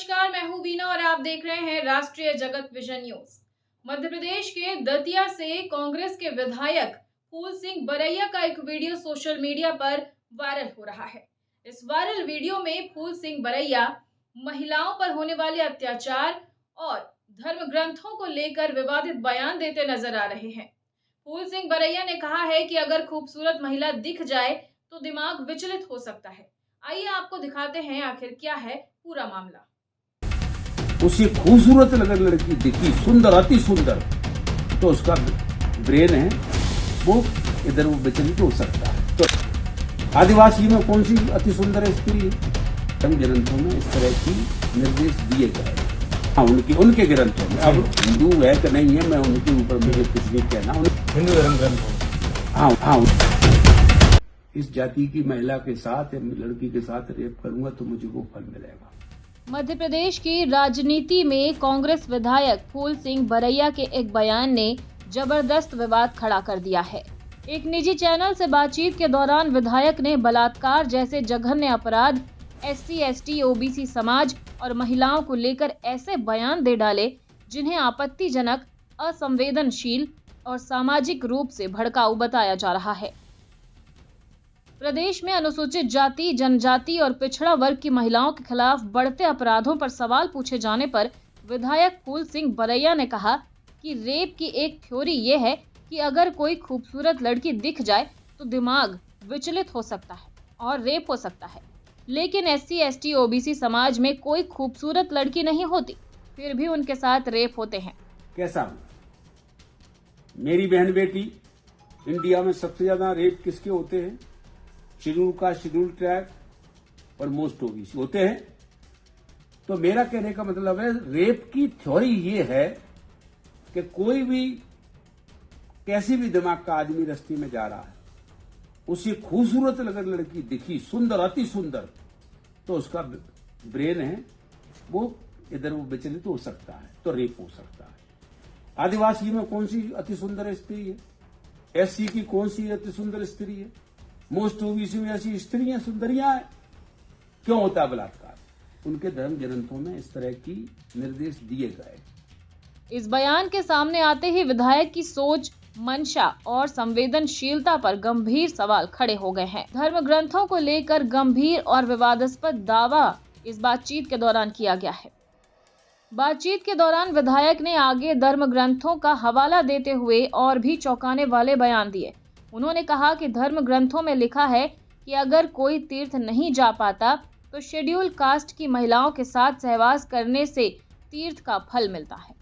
नमस्कार, मैं हूं वीना और आप देख रहे हैं राष्ट्रीय जगत विजन न्यूज। मध्य प्रदेश के दतिया से कांग्रेस के विधायक फूल सिंह बरैया का एक वीडियो सोशल मीडिया पर वायरल हो रहा है। इस वायरल वीडियो में फूल सिंह बरैया महिलाओं पर होने वाले अत्याचार और धर्म ग्रंथों को लेकर विवादित बयान देते नजर आ रहे हैं। फूल सिंह बरैया ने कहा है कि अगर खूबसूरत महिला दिख जाए तो दिमाग विचलित हो सकता है। आइए आपको दिखाते हैं आखिर क्या है पूरा मामला। उसे खूबसूरत अगर लड़की दिखी, सुंदर, अति सुंदर, तो उसका ब्रेन है वो इधर वो विचलित हो सकता है। तो आदिवासी में कौन सी अति सुंदर स्त्री है? ग्रंथों में इस तरह की निर्देश दिए गए। हाँ, उनके ग्रंथों में। अब हिंदू है कि नहीं है, मैं उनके ऊपर मुझे कुछ नहीं कहना। हिंदू धर्म ग्रंथों। हाँ, इस जाति की महिला के साथ या लड़की के साथ रेप करूंगा तो मुझे वो फल मिलेगा। मध्य प्रदेश की राजनीति में कांग्रेस विधायक फूल सिंह बरैया के एक बयान ने जबरदस्त विवाद खड़ा कर दिया है। एक निजी चैनल से बातचीत के दौरान विधायक ने बलात्कार जैसे जघन्य अपराध, SC, ST, OBC समाज और महिलाओं को लेकर ऐसे बयान दे डाले जिन्हें आपत्तिजनक, असंवेदनशील और सामाजिक रूप से भड़काऊ बताया जा रहा है। प्रदेश में अनुसूचित जाति, जनजाति और पिछड़ा वर्ग की महिलाओं के खिलाफ बढ़ते अपराधों पर सवाल पूछे जाने पर विधायक फूल सिंह बरैया ने कहा कि रेप की एक थ्योरी ये है कि अगर कोई खूबसूरत लड़की दिख जाए तो दिमाग विचलित हो सकता है और रेप हो सकता है। लेकिन SC, ST, OBC समाज में कोई खूबसूरत लड़की नहीं होती, फिर भी उनके साथ रेप होते हैं। कैसा? मेरी बहन बेटी, इंडिया में सबसे ज्यादा रेप किसके होते हैं? शेड्यूल कास्ट, शेड्यूल ट्राइब और मोस्ट ओबीसी होते हैं। तो मेरा कहने का मतलब है, रेप की थ्योरी ये है कि कोई भी कैसी भी दिमाग का आदमी रास्ते में जा रहा है, उसे खूबसूरत अगर लड़की दिखी, सुंदर, अति सुंदर, तो उसका ब्रेन है वो इधर वो विचलित हो सकता है, तो रेप हो सकता है। आदिवासी में कौन सी अति सुंदर स्त्री है? SC की कौन सी अति सुंदर स्त्री है? मोस्ट ओबीसी में ऐसी स्त्रियां सुंदरियां हैं। क्यों होता है बलात्कार? उनके धर्म ग्रंथों में इस तरह की निर्देश दिए गए। इस बयान के सामने आते ही विधायक की सोच, मंशा और संवेदनशीलता पर गंभीर सवाल खड़े हो गए हैं। धर्म ग्रंथों को लेकर गंभीर और विवादास्पद दावा इस बातचीत के दौरान किया गया है। बातचीत के दौरान विधायक ने आगे धर्म ग्रंथों का हवाला देते हुए और भी चौंकाने वाले बयान दिए। उन्होंने कहा कि धर्म ग्रंथों में लिखा है कि अगर कोई तीर्थ नहीं जा पाता तो शेड्यूल कास्ट की महिलाओं के साथ सहवास करने से तीर्थ का फल मिलता है।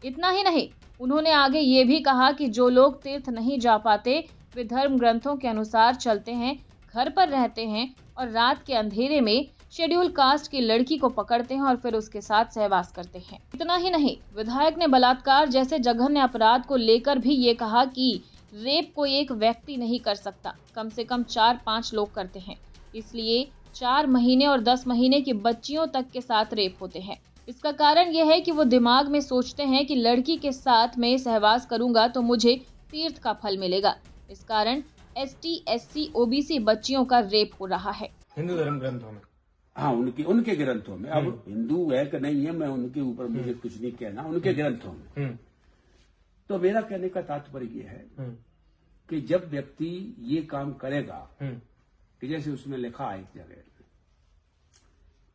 इतना ही नहीं, उन्होंने आगे ये भी कहा कि जो लोग तीर्थ नहीं जा पाते वे धर्म ग्रंथों के अनुसार चलते हैं, घर पर रहते हैं और रात के अंधेरे में शेड्यूल कास्ट की लड़की को पकड़ते हैं और फिर उसके साथ सहवास करते हैं। इतना ही नहीं, विधायक ने बलात्कार जैसे जघन्य अपराध को लेकर भी ये कहा कि रेप कोई एक व्यक्ति नहीं कर सकता, कम से कम 4-5 लोग करते हैं। इसलिए 4 महीने और 10 महीने की बच्चियों तक के साथ रेप होते हैं। इसका कारण यह है कि वो दिमाग में सोचते हैं कि लड़की के साथ मैं सहवास करूंगा तो मुझे तीर्थ का फल मिलेगा। इस कारण ST, SC, OBC बच्चियों का रेप हो रहा है। हिंदू धर्म ग्रंथों में। हाँ, उनके ग्रंथों में। अब हिंदू है कि नहीं है, मैं उनके ऊपर मुझे कुछ नहीं कहना। उनके ग्रंथों में। तो मेरा कहने का तात्पर्य ये है कि जब व्यक्ति ये काम करेगा कि जैसे उसमें लिखा है एक जगह,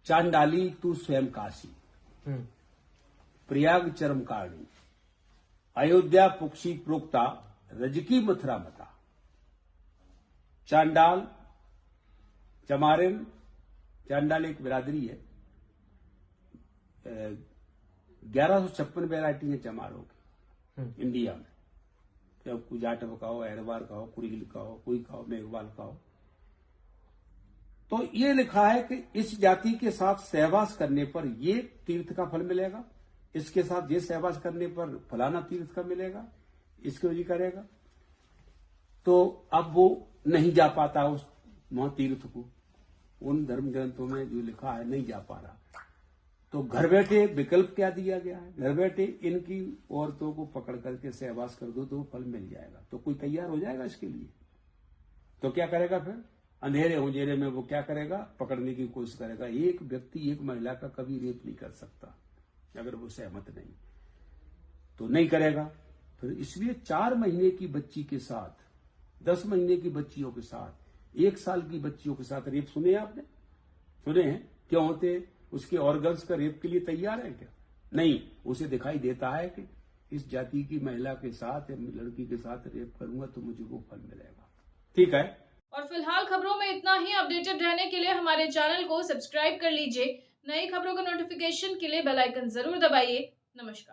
चांडाली तू स्वयं काशी, प्रयाग चरम कारणी, अयोध्या पुक्षी प्रोक्ता, रजकी मथुरा मता। चांडाल, चमारिन, चांडाल एक बिरादरी है। 1156 वैरायटी है चमारों की इंडिया में। जब कोई जाटव का हो, अहरवार का हो, कुड़िल का हो, कोई का हो, मेघवाल का हो। तो ये लिखा है कि इस जाति के साथ सहवास करने पर ये तीर्थ का फल मिलेगा, इसके साथ ये सहवास करने पर फलाना तीर्थ का मिलेगा, इसको जी करेगा। तो अब वो नहीं जा पाता उस वहां तीर्थ को, उन धर्म ग्रंथों में जो लिखा है नहीं जा पा रहा। तो घर बैठे विकल्प क्या दिया गया है? घर बैठे इनकी औरतों को पकड़ करके सहवास कर दो तो फल मिल जाएगा। तो कोई तैयार हो जाएगा इसके लिए? तो क्या करेगा फिर? अंधेरे उंजेरे में वो क्या करेगा, पकड़ने की कोशिश करेगा। एक व्यक्ति एक महिला का कभी रेप नहीं कर सकता अगर वो सहमत नहीं तो नहीं करेगा। फिर इसलिए 4 महीने की बच्ची के साथ, 10 महीने की बच्चियों के साथ, 1 साल की बच्चियों के साथ रेप सुने आपने? सुने हैं? क्यों होते? उसके ऑर्गन्स का रेप के लिए तैयार है क्या? नहीं, उसे दिखाई देता है कि इस जाति की महिला के साथ या लड़की के साथ रेप करूंगा तो मुझे वो फल मिलेगा। ठीक है। और फिलहाल खबरों में इतना ही। अपडेटेड रहने के लिए हमारे चैनल को सब्सक्राइब कर लीजिए। नई खबरों का नोटिफिकेशन के लिए बेल आइकन जरूर दबाइए। नमस्कार।